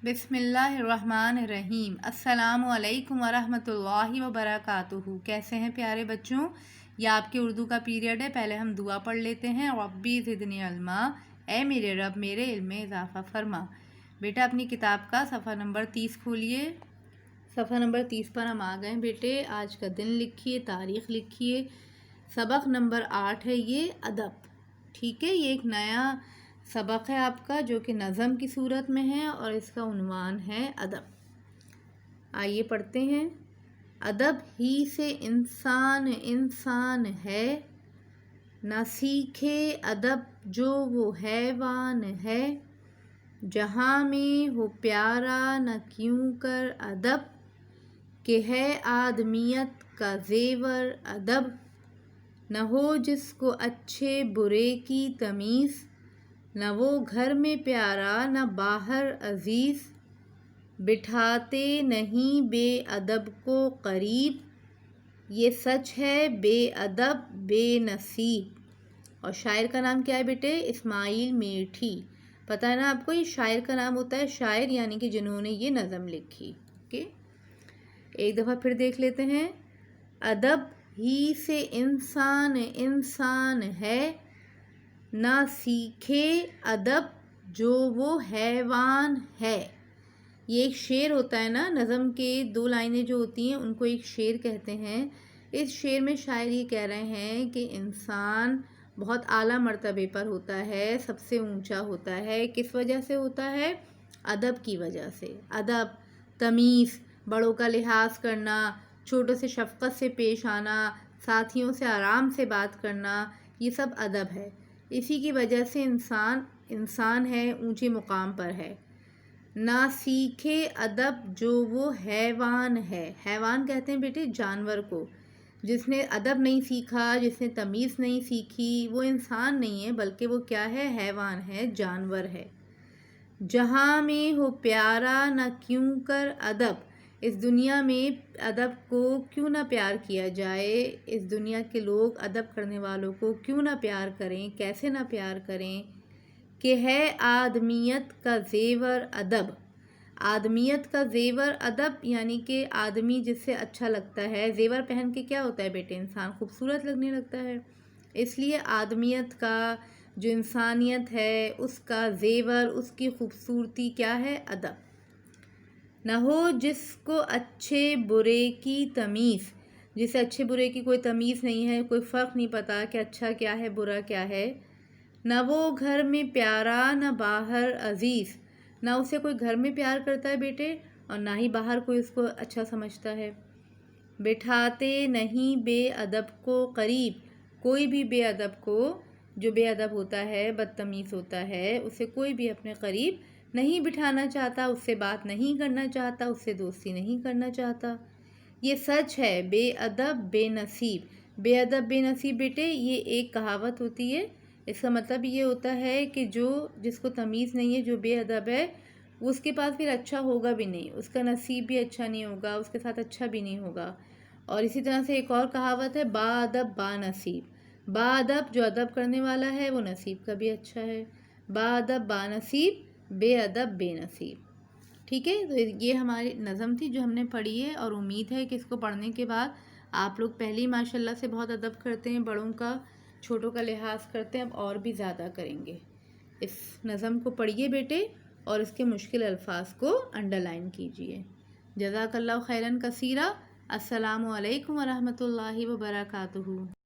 بسم اللہ الرحمن الرحیم۔ السلام علیکم ورحمۃ اللہ وبرکاتہ۔ کیسے ہیں پیارے بچوں؟ یہ آپ کے اردو کا پیریڈ ہے۔ پہلے ہم دعا پڑھ لیتے ہیں۔ ربی زدنی علما، اے میرے رب میرے علم میں اضافہ فرما۔ بیٹا اپنی کتاب کا صفحہ نمبر 30 کھولیے۔ صفحہ نمبر 30 پر ہم آ گئے بیٹے۔ آج کا دن لکھیے، تاریخ لکھیے۔ سبق نمبر 8 ہے یہ ادب، ٹھیک ہے۔ یہ ایک نیا سبق ہے آپ کا جو کہ نظم کی صورت میں ہے اور اس کا عنوان ہے ادب۔ آئیے پڑھتے ہیں۔ ادب ہی سے انسان انسان ہے، نہ سیکھے ادب جو وہ حیوان ہے۔ جہاں میں ہو پیارا نہ کیوں کر ادب، کہ ہے آدمیت کا زیور ادب۔ نہ ہو جس کو اچھے برے کی تمیز، نہ وہ گھر میں پیارا نہ باہر عزیز۔ بٹھاتے نہیں بے ادب کو قریب، یہ سچ ہے بے ادب بے نصیب۔ اور شاعر کا نام کیا ہے بیٹے؟ اسماعیل میٹھی۔ پتہ ہے نا آپ کو، یہ شاعر کا نام ہوتا ہے شاعر، یعنی کہ جنہوں نے یہ نظم لکھی۔ ایک دفعہ پھر دیکھ لیتے ہیں۔ ادب ہی سے انسان انسان ہے، نہ سیکھے ادب جو وہ حیوان ہے۔ یہ ایک شعر ہوتا ہے نا، نظم کے 2 لائنیں جو ہوتی ہیں ان کو ایک شعر کہتے ہیں۔ اس شعر میں شاعر یہ کہہ رہے ہیں کہ انسان بہت اعلیٰ مرتبے پر ہوتا ہے، سب سے اونچا ہوتا ہے۔ کس وجہ سے ہوتا ہے؟ ادب کی وجہ سے۔ ادب، تمیز، بڑوں کا لحاظ کرنا، چھوٹوں سے شفقت سے پیش آنا، ساتھیوں سے آرام سے بات کرنا، یہ سب ادب ہے۔ اسی کی وجہ سے انسان ہے، اونچے مقام پر ہے۔ نہ سیکھے ادب جو وہ حیوان ہے۔ حیوان کہتے ہیں بیٹے جانور کو۔ جس نے ادب نہیں سیکھا، جس نے تمیز نہیں سیکھی، وہ انسان نہیں ہے بلکہ وہ کیا ہے؟ حیوان ہے، جانور ہے۔ جہاں میں ہو پیارا نہ کیوں کر ادب، اس دنیا میں ادب کو کیوں نہ پیار کیا جائے، اس دنیا کے لوگ ادب کرنے والوں کو کیوں نہ پیار کریں، کیسے نہ پیار کریں۔ کہ ہے آدمیت کا زیور ادب۔ آدمیت کا زیور ادب یعنی کہ آدمی جس سے اچھا لگتا ہے۔ زیور پہن کے کیا ہوتا ہے بیٹے؟ انسان خوبصورت لگنے لگتا ہے۔ اس لیے آدمیت کا جو انسانیت ہے اس کا زیور، اس کی خوبصورتی کیا ہے؟ ادب۔ نہ ہو جس کو اچھے برے کی تمیز، جسے اچھے برے کی کوئی تمیز نہیں ہے، کوئی فرق نہیں پتا کہ اچھا کیا ہے برا کیا ہے۔ نہ وہ گھر میں پیارا نہ باہر عزیز، نہ اسے کوئی گھر میں پیار کرتا ہے بیٹے اور نہ ہی باہر کوئی اس کو اچھا سمجھتا ہے۔ بٹھاتے نہیں بے ادب کو قریب، کوئی بھی بے ادب کو، جو بے ادب ہوتا ہے، بدتمیز ہوتا ہے، اسے کوئی بھی اپنے قریب نہیں بٹھانا چاہتا، اس سے بات نہیں کرنا چاہتا، اس سے دوستی نہیں کرنا چاہتا۔ یہ سچ ہے بے ادب بے نصیب۔ بے ادب بے نصیب بیٹے یہ ایک کہاوت ہوتی ہے۔ اس کا مطلب یہ ہوتا ہے کہ جس کو تمیز نہیں ہے، جو بے ادب ہے، اس کے پاس پھر اچھا ہوگا بھی نہیں، اس کا نصیب بھی اچھا نہیں ہوگا، اس کے ساتھ اچھا بھی نہیں ہوگا۔ اور اسی طرح سے ایک اور کہاوت ہے با ادب با نصیب۔ با ادب جو ادب کرنے والا ہے وہ نصیب کا بھی اچھا ہے۔ با ادب با نصیب، بے ادب بے نصیب۔ ٹھیک ہے، تو یہ ہماری نظم تھی جو ہم نے پڑھی ہے، اور امید ہے کہ اس کو پڑھنے کے بعد آپ لوگ پہلے ہی ماشاء اللہ سے بہت ادب کرتے ہیں، بڑوں کا چھوٹوں کا لحاظ کرتے ہیں، اب اور بھی زیادہ کریں گے۔ اس نظم کو پڑھیے بیٹے اور اس کے مشکل الفاظ کو انڈر لائن کیجیے۔ جزاک اللہ خیراً کثیرا۔ السلام علیکم ورحمۃ اللہ وبرکاتہ۔